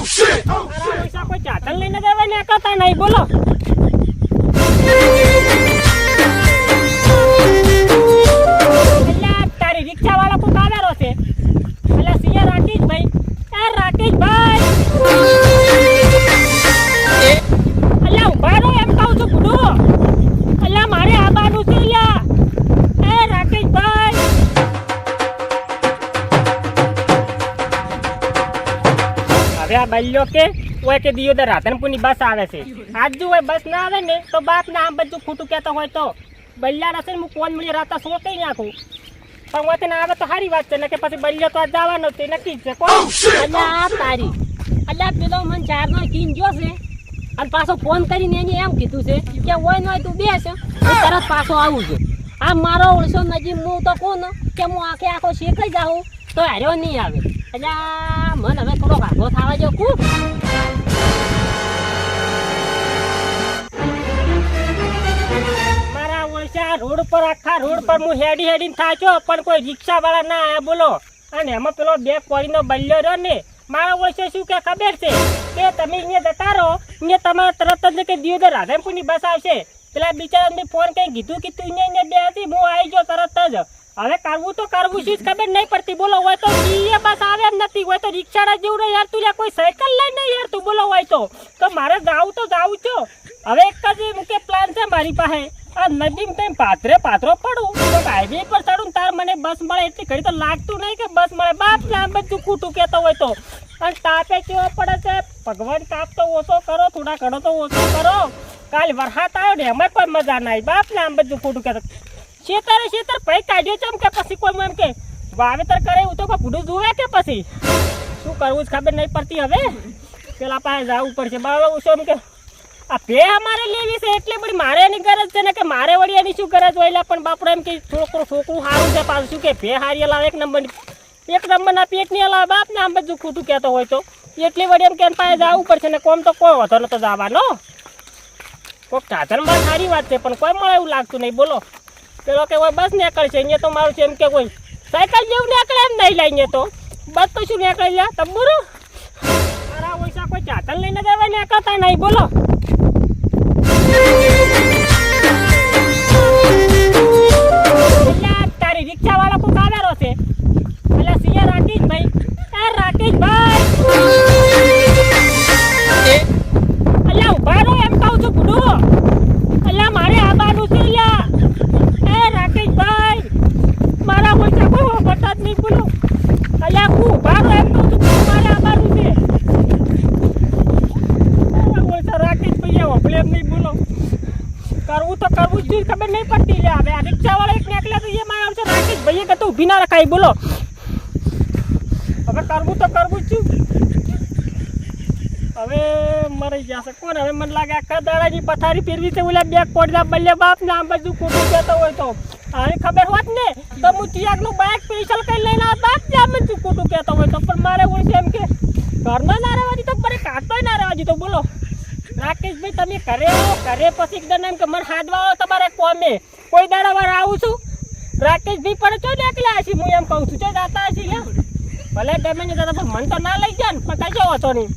પૈસા કોઈ ચાતલ લઈને દેવા ને કરતા નહીં બોલો. તારી રિક્ષા વાળા કોઈ આવેલો છે એટલે સિયા રાકેશભાઈ. રાકેશભાઈ અલ્યા ઉભા રહો એમ કહું છું બુડો. અલ્યા મારે આવવાનું છે અલ્યા. રાકેશભાઈ હવે આ બલ્યો કે હોય કે દિયોદર રાધનપુરની બસ આવે છે. આજ જો હોય બસ ના આવે ને તો બાપ ને આમ બધું ખોટું કહેતો હોય તો બલ્યા રસે હું ફોન મળી રાતા સો કઈ નાખું. પણ હોય ના આવે તો સારી વાત છે ને કે પછી બલ્યો તો આજ જવાનો તે નક્કી જ છે. કોણ અલ્યા તારી અલ્યા પેલો મને ચારનો કીન ગયો છે અને પાછો ફોન કરીને એને એમ કીધું છે કે હોય ન હોય તું બેસ તરત પાછો આવું છે. આ મારો ઓળશો નજીક હું તો કોણ કે હું આખો શેકાઈ જાઉં તો હાર્યો નહીં આવે. અલ્યા મને હવે થોડો ભાગો થવા જો ખૂબ. રોડ પર આખા રોડ પર હું હેડીને થાચો પણ કોઈ રિક્ષા વાળા ના આયા બોલો. અને એમાં પેલો બે કોળીનો બલ્યો રહ્યો ને મારા ઓળશે શું કે ખબર છે કે તમે અહીંયા જતા રહો અહીંયા તમારે તરત જ કે દિયોદર રાધનપુરની બસ આવશે. પેલા બિચારાને ફોન કઈ કીધું કે તું અહીંયા બે હતી હું આવી ગયો તરત જ. હવે કરવું તો કરવું શું જ ખબર નહીં પડતી બોલો. હોય તો બસ આવે એમ નથી હોય તો રિક્ષા જેવું યાર તું કોઈ સાયકલ લઈ નહીં યાર તું બોલો. હોય તો મારે જાવું તો જાવું છો. હવે એક જ કે પ્લાન છે મારી પાસે. આ નદીમાં તેમ પાથરો પડું તો હાઈવે પર ચડું તાર મને બસ મળે એટલી ઘડી તો લાગતું નહીં કે બસ મળે. બાપ ને આમ બધું ખોટું કહેતો હોય તો. અને તાપે કેવો પડે છે ભગવાન. તાપ તો ઓછો કરો થોડા ઘણો તો ઓછો કરો. કાલ વરસાદ આવ્યો ને એમાં કોઈ મજા નહીં. બાપ ને આમ બધું ખોટું કહેતો. શેતર ભાઈ કાઢ્યો છે એમ કે પછી કોઈ એમ કે વાવેતર કરે એવું તો કોઈ ભૂડું જોવે કે પછી શું કરવું જ ખબર નહીં પડતી. હવે પેલા પાસે જવું પડશે બાબા શું એમ કે આ ભે અમારે લેવી છે એટલે બધી મારે એની ગરજ છે ને કે મારે વળી એની શું ગરજ હોય. પણ બાપડે એમ કે છોકરું સારું છે પાછું શું કે ભે હારી લાવે એક નંબરના પેટની લાવે. બાપ ને આમ બધું ખોટું કહેતો હોય તો એટલી વળી એમ કે પાસે જવું પડશે ને કોમ તો કોઈ વધો નતો જવાનો. કોઈક સાધનમાં સારી વાત છે પણ કોઈ મળે એવું લાગતું નહીં બોલો. પેલો કે કોઈ બસ નીકળશે અહીંયા તો મારું છે એમ કે કોઈ સાયકલ જેવું નીકળે એમ નહીં લઈને તો બસ તો શું નીકળી લે તંબુરો. મારા ઓછા કોઈ ચાતલ લઈને જવા નીકળતા નહીં બોલો. તારી રિક્ષા વાળા કોઈ આવેલો છે એટલે સિયા રાકેશભાઈ. રાકેશભાઈ અલ્યા ઉભા રહો એમ કહું છું બુડો. અલ્યા મારે આવવાનું છે અલ્યા. રાકેશભાઈ મારા ઓછા કોઈ બતા જ નહીં બોલો. અલ્યા હું ઉભા રહો એમ કહું છું મારે આવવાનું છે. રાકેશભાઈ હોપલે એમ નહીં બોલો. કરવું તો કરવું જ ખબર નહીં પડતી. હવે આ રિક્ષા વાળા એક નીકળે તો એમાં આવશે રાકેશભાઈએ કે તો ઊભી ના રખાય બોલો. હવે કરવું તો કરવું જ. હવે મરી જશે કોણ. હવે મને લાગે આખા દાડાની પથારી ફેરવી છે ઓલા બે કોડના બલ્લે બાપ ને આમ બધું ખોટું કહેતો હોય તો. હવે ખબર હોત ને તો હું તિયાગનું બાઇક સ્પેશિયલ કઈ લઈને આવ. બાપ ને આમ બધું ખોટું કહેતો હોય તો. પણ મારે ઓળશે એમ કે ઘરમાં ના રહેવા દીધો મારે કાઢતોય ના રહેવા દીધો બોલો. રાકેશભાઈ તમે ઘરે પછી એકદમ એમ કે મને હાડવા તમારે કોમે કોઈ દાડા વાર આવું છું. રાકેશભાઈ પણ ચો નીકળ્યા હશે હું એમ કહું છું ચો જતા હશે ભલે ગમે નહીં જતા પણ મને તો ના લઈ જાય ને પણ કશો હતો નહીં.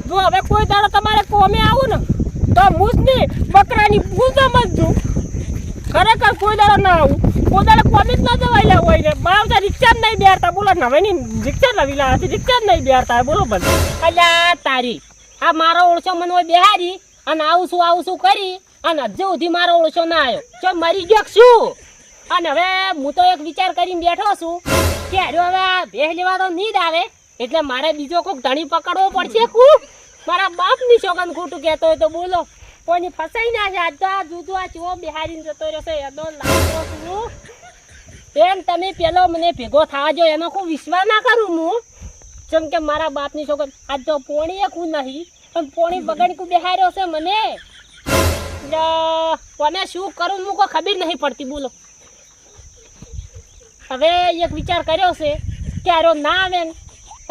જો હવે કોઈ દાડા તમારે કોમે આવું ને તો મૂસ ની બકરાની હું સમજું. ખરેખર કોઈ દાડા ના આવું કોઈ દાડા કોમે જ ના જવાય હોય ને. મારા રિક્ષા જ નહીં બેરતા બોલો. નવેની રિક્ષા નવી લાવે રિક્ષા જ નહીં બેરતા બોલો બધું. અલ્યા તારી આ મારો ઓળશો મને હોય બેહારી અને આવું શું કરી અને હજુ સુધી મારો ઓળશો ના આવ્યો જો મરી ગયો શું. અને હવે હું તો એક વિચાર કરીને બેઠો છું કે હવે ભેહ લેવા તો નહીં જ આવે એટલે મારે બીજો કોઈક ધણી પકડવો પડશે. ખૂબ મારા બાપની છોકરાને ખોટું કહેતો હોય તો બોલો કોઈની ફસાઈ ના છે. આજ તો આ જુદું આ ચીવો બેહારીને જતો રહેશે એનો લાગતો છું. તેમ તમે પેલો મને ભેગો થવા જો એનો કોઈ વિશ્વાસ ના કરું હું. જેમ કે મારા બાપની છોકરી આજ તો પોણી એક નહીં પણ પોણી બગાડી કું બેહાર્યો છે મને. કોને શું કરું હું કોઈ ખબર નહીં પડતી બોલો. હવે એક વિચાર કર્યો છે કે આરો ના આવે ને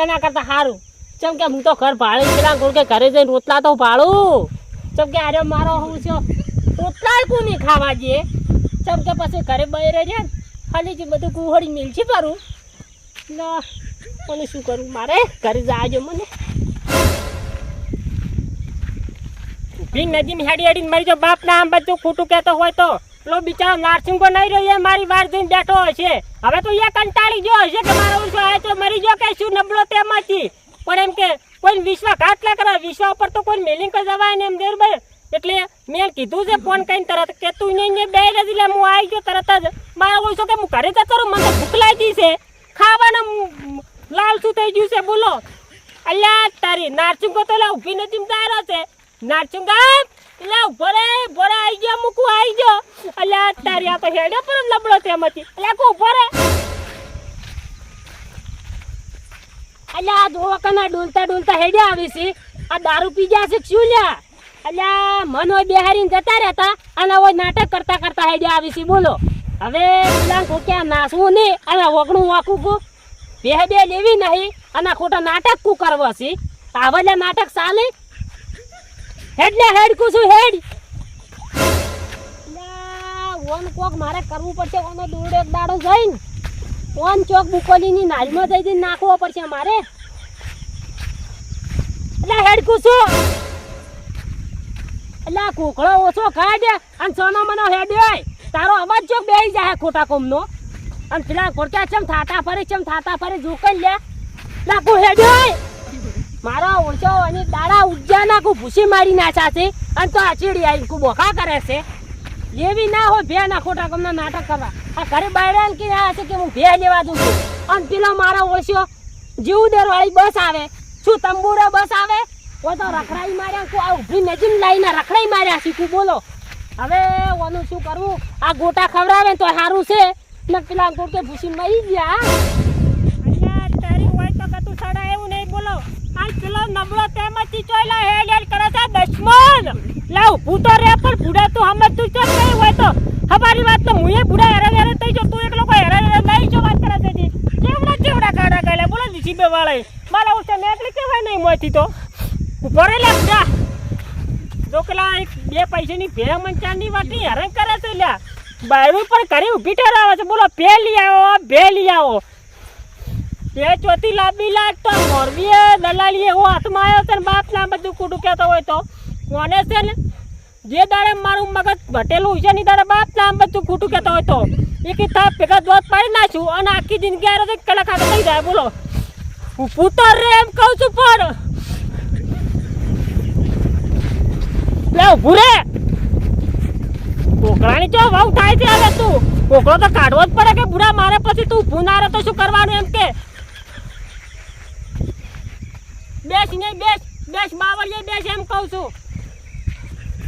એના કરતાં સારું. જેમ કે હું તો ઘર ભાડે પેલા કહું કે ઘરે જઈને રોટલા તો ભાડું. જેમ કે આરો મારો હું છો રોટલા કોની ખાવા જઈએ. જેમ કે પછી ઘરે બહાર રહે ને ખાલી જે બધું કુહળી મિલશે પારું ના મને શું કરું મારે ઘરે જાજો મને ઊભી નજીમ હેડી હેડીને મરી જો બાપ ના આમ બધું ખોટું કહેતો હોય તો પેલો બિચારો નારસિંગો નહીં રહ્યો એ મારી વાર જોઈને બેઠો હશે હવે તો એ કંટાળી ગયો હશે કે મારો ઓછો આવે તો મરી ગયો કે શું નબળો તેમાંથી પણ એમ કે કોઈ વિશ્વાસઘાત ના કરે વિશ્વા ઉપર તો કોઈ મેલિંગ જવાય ને એમ દેરભાઈ એટલે મેં કીધું છે ફોન કરીને તરત કે તું નહીં બે નથી લે હું આવી ગયો તરત જ મારો ઓછો કે હું ઘરે જતો રહું મને તો ભૂખ લાગી છે ખાવાના લાલ શું થઈ ગયું છે બોલો અલ્યા તારી નારચુંગો તો લા ઊભી નથી તારો છે નારચુંગા લા ભરે આવી ગયો મૂકું આવી ગયો અલ્યા તારી આ તો હેડે પર લબડો તેમાંથી અલ્યા કો ભરે અલ્યા દોકના ડોલતા હેડે આવી છે આ દારૂ પી ગયા છે શું લ્યા અલ્યા મન હોય બેહારીને જતા રહેતા અને હોય નાટક કરતા હેડે આવી છે બોલો હવે પેલા કોક્યા નાસવું નહીં અને વગણું વાકું કો બે લેવી નહીં અને ખોટા નાટક કુ કરવો છે આવા નાટક ચાલે હેડ લે હેડ કુશું હેડ ઓન કોક મારે કરવું પડશે ઓનો દોડ એક દાડો જઈને ઓન ચોક બુકોલીની નાળીમાં જઈને નાખવો પડશે મારે એટલે હેડ કુશું એટલે કોકળો ઓછો ખાય દે અને સોનો મનો હેડ હોય તારો અવાજ ચોક બેહી જાય ખોટા કોમનો અને પેલા ખોટા ચમ થાતા ફરે જોકઈ લે નાખો હેડ હોય મારો ઓછો અને દાડા ઉજ્જા નાખું ભૂસી મારી નાખ્યા છે અને તો આ ચીડી આવી કુ બોખા કરે છે લેવી ના હોય ભે ના ખોટા કોમના નાટક કરવા આ ઘરે બાયરાન કે આ છે કે હું ભે લેવા દઉં છું અને પેલો મારો ઓછો જીવદર વાળી બસ આવે શું તંબુરા બસ આવે ઓ તો રખડાઈ માર્યા કો આ ઊભી નજીમ લાઈને રખડાઈ માર્યા શીખું બોલો હવે ઓનું શું કરવું આ ગોટા ખવડાવે તો સારું છે ને પેલા ગોટે ભૂસી મરી ગયા અલ્યા તારી હોય તો કતું સડા એવું નહીં બોલો આ પેલો નબળો તેમાંથી ચોયલા હેડ કરે છે દશમન લાવ ભૂતો રે પણ ભૂડા તું સમજતું છે નહીં હોય તો હમારી વાત તો મુએ ભૂડા હેરાન થઈ જો તું એકલો કોઈ હેરાન નહીં જો વાત કરે છે કેવડા કાડા ગાલે બોલો જીબે વાળા મારા ઉસે નેકલી કેવાય નહીં મોથી તો ઉપર લે ભૂડા જોકલા એક બે પૈસાની ભે મંચાની વાટી હેરાન કરે છે લ્યા બાયરું પર કરી ઊભી ઠરાવે છે બોલો ભે લઈ આવો તે ચોથી લાંબી લાટ તો મોરબીએ દલાલી એવો હાથમાં આવ્યો છે ને બાપ ના બધું કુટું કહેતો હોય તો કોને છે ને જે દાડે મારું મગજ ઘટેલું છે ને દાડે બાપ ના બધું ખોટું કહેતો હોય તો એક થાપ ભેગા દોત પાડી નાખું અને આખી જિંદગી આ કલાક આગળ થઈ જાય બોલો હું પૂતર રે એમ કહું છું પણ લે ભૂરે કોકરાની ચો વાવ થાય છે હવે તું કોકરો તો કાઢવો જ પડે કે બુરા મારે પછી તું ભૂનારે તો શું કરવાનું એમ કે બેસ નહીં બેસ બાવળીએ બેસ એમ કહું છું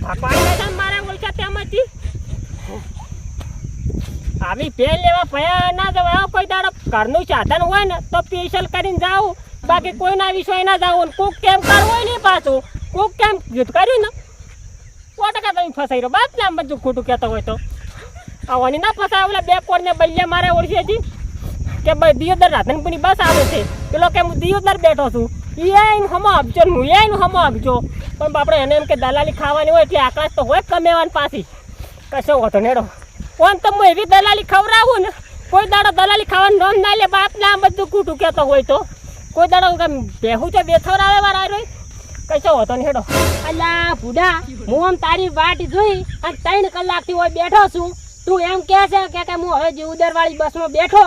આ પાણી મારે ઓળખ્યા તેમાંથી આવી પેલ લેવા ભયા ના જવાય કોઈ દાડો ઘરનું સાધન હોય ને તો સ્પેશિયલ કરીને જાઉં બાકી કોઈના વિષય ના જાવ કોક કેમ કરવું હોય નહીં પાછું કોક કેમ યુદ્ધ કર્યું ને 100% તમે ફસાઈ રહ્યો બાપ ને આમ બધું ખોટું કહેતો હોય તો આવવાની ના ફસાય ઓલા બે કોરને બલ્લે મારે ઓળખી હતી કે ભાઈ દિયોદર રાધનપુરની બસ આવે છે પેલો કે હું દિયોદર બેઠો છું એનું હમો આપજો હું એનું હમો આપજો પણ બાપડે એને એમ કે દલાલી ખાવાની હોય એટલે આકાશ તો હોય કમેવાની પાછી કશો હોતો નેડો કોણ તો હું એવી દલાલી ખવડાવું ને કોઈ દાડો દલાલી ખાવાનું નોમ ના લે બાપ ને આમ બધું ખોટું કહેતો હોય તો કોઈ દાડો બેહું છે બેથર આવે વાળા રહ્યો કશો હોતો ને હેડો અલ્યા ભૂડા હું આમ તારી વાટ જોઈ અને 3 કલાકથી હોય બેઠો છું તું એમ કહે છે કે હું હવે જીવદર વાળી બસમાં બેઠો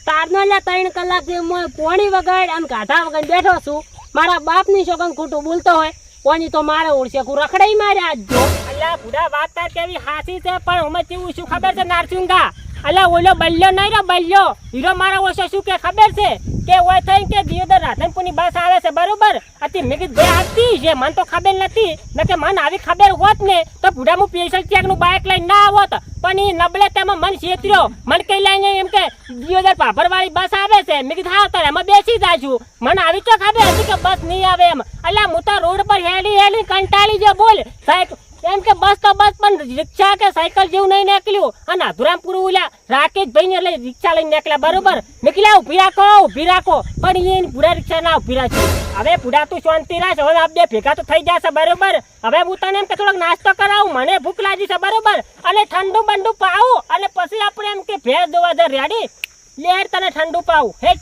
તારનો લે 3 કલાકથી હું પોણી વગર અને ગાધા વગર બેઠો છું મારા બાપની છોકન ખોટું બોલતો હોય પોણી તો મારે ઓળશે હું રખડાઈ માર્યા આજ જો અલ્યા ભૂડા વાત તાર કેવી હાસી છે પણ અમે કેવું શું ખબર છે નારસિંગા અલ્યા ઓલો બલ્યો નહીં રે બલ્યો હીરો મારા ઓછો શું કે ખબર છે કે ઓય થઈ કે દિયોદર રાધનપુરની બસ આવે છે બરોબર અતિ મેં કીધું ભાઈ આવતી છે મને તો ખબર નથી ન કે મને આવી ખબર હોત ને તો ભૂડા હું સ્પેશિયલ ચેકનું બાઇક લઈને ના આવત પણ એ નબળે તેમાં મન છેતર્યો મને કઈ લઈને એમ કે દિયોદર પાભરવાળી બસ આવે છે મેં કીધું હા તારે એમાં બેસી જાય છું મને આવી તો ખબર હતી કે બસ નહીં આવે એમ અલ્યા હું તો રોડ પર હેલી કંટાળી જો બોલ સાહેબ એમ કે બસ તો બસ પણ રિક્ષા કે સાયકલ જેવું નહીં નીકળ્યું અને અધુરામપુર ઓલા રાકેશભાઈ ને એટલે રિક્ષા લઈને નીકળ્યા બરોબર મેં કીધું ઊભી રાખો પણ એ પૂરા રિક્ષા ના ઊભી રાખી હવે પૂરા તું શાંતિ રાખ હવે આપ બે ભેગા તો થઈ જશે બરોબર હવે હું તને એમ કે થોડોક નાસ્તો કરાવું મને ભૂખ લાગી છે બરોબર અને ઠંડુ બંડુ પાવું અને પછી આપણે એમ કે ભેંસ દોવા દે રેડી લે તને ઠંડુ પાવું હે